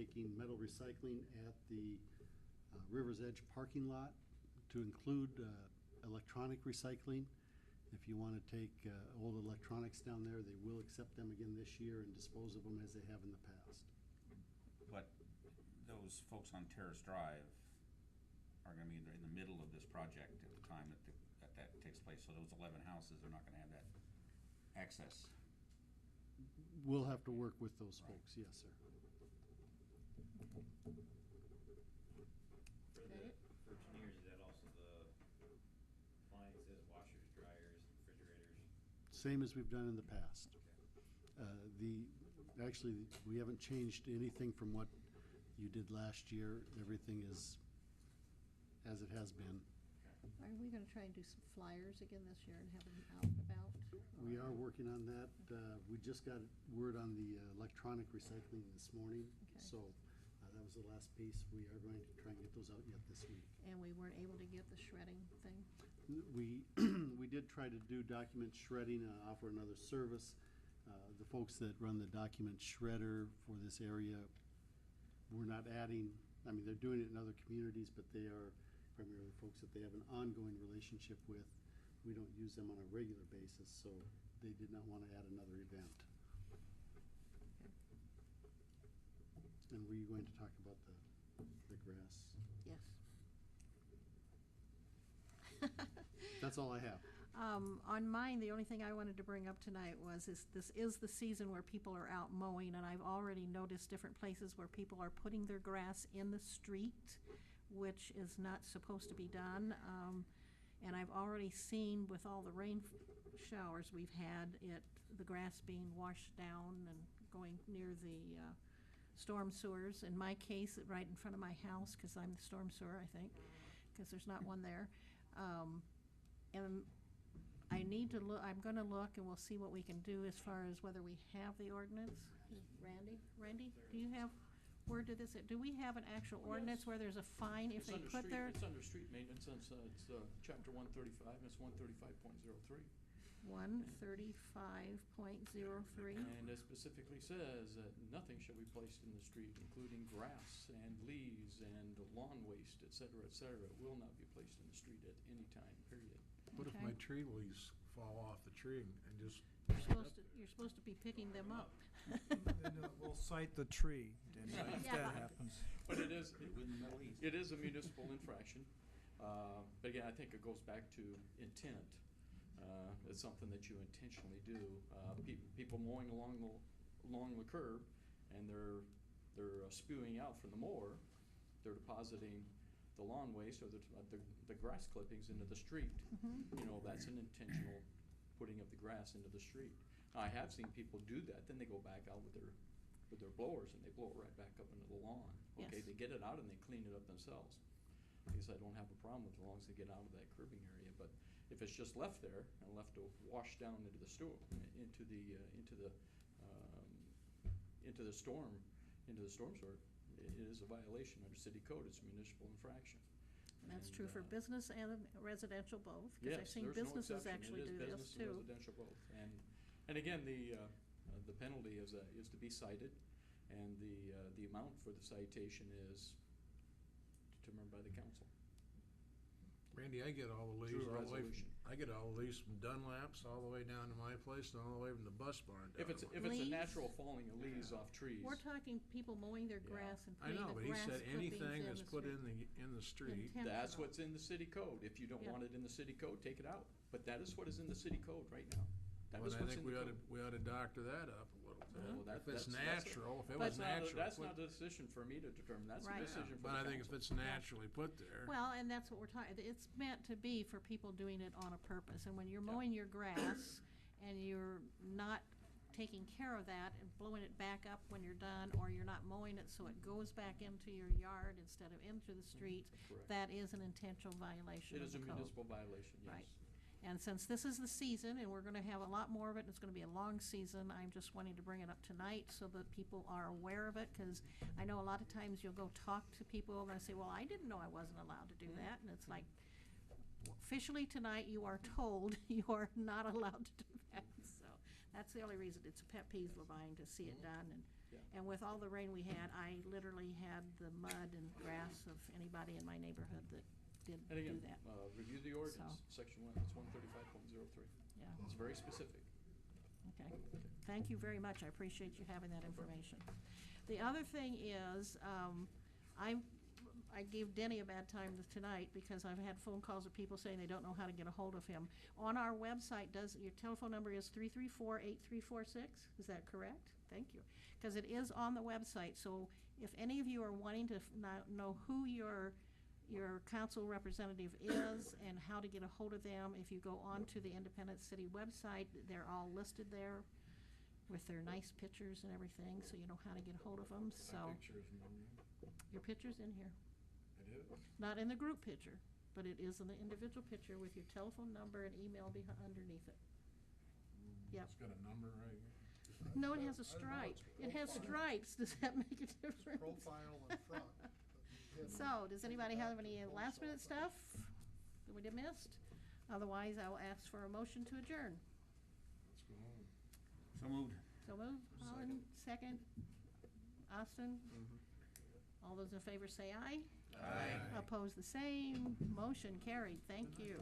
taking metal recycling at the River's Edge parking lot to include electronic recycling. If you want to take old electronics down there, they will accept them again this year and dispose of them as they have in the past. But those folks on Terrace Drive are going to be in the middle of this project at the time that takes place. So those 11 houses are not going to have that access. We'll have to work with those folks, yes, sir. For engineers, is that also the line that says washers, dryers, refrigerators? Same as we've done in the past. Okay. Actually, we haven't changed anything from what you did last year. Everything is as it has been. Are we going to try and do some flyers again this year and have them out and about? We are working on that. We just got word on the electronic recycling this morning. Okay. So that was the last piece. We are going to try and get those out yet this week. And we weren't able to get the shredding thing? We we did try to do document shredding, offer another service. The folks that run the document shredder for this area, we're not adding, I mean, they're doing it in other communities, but they are primarily folks that they have an ongoing relationship with. We don't use them on a regular basis, so they did not want to add another event. Okay. And were you going to talk about the grass? Yes. That's all I have. On mine, the only thing I wanted to bring up tonight was this is the season where people are out mowing, and I've already noticed different places where people are putting their grass in the street, which is not supposed to be done. And I've already seen with all the rain showers we've had, the grass being washed down and going near the storm sewers. In my case, right in front of my house, because I'm the storm sewer, I think, because there's not one there. And I need to look, I'm going to look, and we'll see what we can do as far as whether we have the ordinance. Randy, do you have word to this? Do we have an actual ordinance where there's a fine if they put their... It's under street maintenance, it's chapter 135, and it's 135.03. 135.03. And it specifically says that nothing shall be placed in the street, including grass and leaves and lawn waste, et cetera, will not be placed in the street at any time, period. What if Okay. my tree leaves fall off the tree and just... You're supposed to be picking them up. Then we'll cite the tree if Yeah. that happens. But it is, In the Middle East. it is a municipal infraction. But again, I think it goes back to intent. It's something that you intentionally do. People mowing along the curb, and they're spewing out from the mower. They're depositing the lawn waste or the grass clippings into the street. Mhm. You know, that's an intentional putting of the grass into the street. Now, I have seen people do that. Then they go back out with their blowers and they blow it right back up into the lawn. Okay, Yes. they get it out and they clean it up themselves. I guess I don't have a problem with it as long as they get out of that curbing area. But if it's just left there and left to wash down into the storm sewer, it is a violation under city code. It's a municipal infraction. And that's And, true for business and residential both, because I've Yes, seen there's no businesses exception. actually It is do this business and too. residential both. And again, the penalty is to be cited, and the amount for the citation is determined by the council. Randy, I get all the leaves Through a all the way from, resolution. I get all the leaves from Dunlaps all the way down to my place and all the way from the bus barn down. If it's to my- a Leaves? natural falling of leaves off trees. We're talking people mowing their grass and I putting know, the but he grass said clippings anything in that's the put street. in the street. Intent. That's what's in the city code. If you don't Yeah. want it in the city code, take it out. But that is what is in the city code right now. That Well, is I what's think in we the ought to, code. we ought to doctor that up a little Well, bit. that- If it's that's- natural, if it But was natural. that's put- not a decision for me to determine. That's a Right. decision for But the I think if council. it's naturally put there. Well, and that's what we're talking, it's meant to be for people doing it on a purpose. And when you're mowing your grass and you're not taking care of that and blowing it back up when you're done, or you're not mowing it so it goes back into your yard instead of into the street, Correct. that is an intentional violation It of is the a code. municipal violation, yes. Right. And since this is the season, and we're gonna have a lot more of it, and it's gonna be a long season, I'm just wanting to bring it up tonight so that people are aware of it, because I know a lot of times you'll go talk to people, and they say, well, I didn't know I wasn't allowed to do that, and it's like, officially tonight, you are told you are not allowed to do that, so that's the only reason. It's a pet peeve of mine to see it done, and Yeah. And with all the rain we had, I literally had the mud and grass of anybody in my neighborhood that did And do again, that. review the ordinance, section 1, it's 135.03. Yeah, It's very specific. okay. Thank you very much. I appreciate you having that information. The other thing is, I gave Denny a bad time tonight because I've had phone calls of people saying they don't know how to get a hold of him. On our website, your telephone number is 334-8346, is that correct? Thank you. Because it is on the website, so if any of you are wanting to know who your council representative is and how to get a hold of them, if you go on to the Independence City website, they're all listed there with their nice pictures and everything, so you know how to get a hold of them, so. My picture's no good. Your picture's in here. It is? Not in the group picture, but it is in the individual picture with your telephone number and email underneath it. Yep. It's got a number right here. No, it has a stripe. It has stripes. Does that make a difference? Profile in front. So, does anybody have any last minute stuff that we did missed? Otherwise, I will ask for a motion to adjourn. Let's go home. So moved. So moved. Holland, second. Austin? All those in favor say aye. Aye. Opposed, the same. Motion carried. Thank you.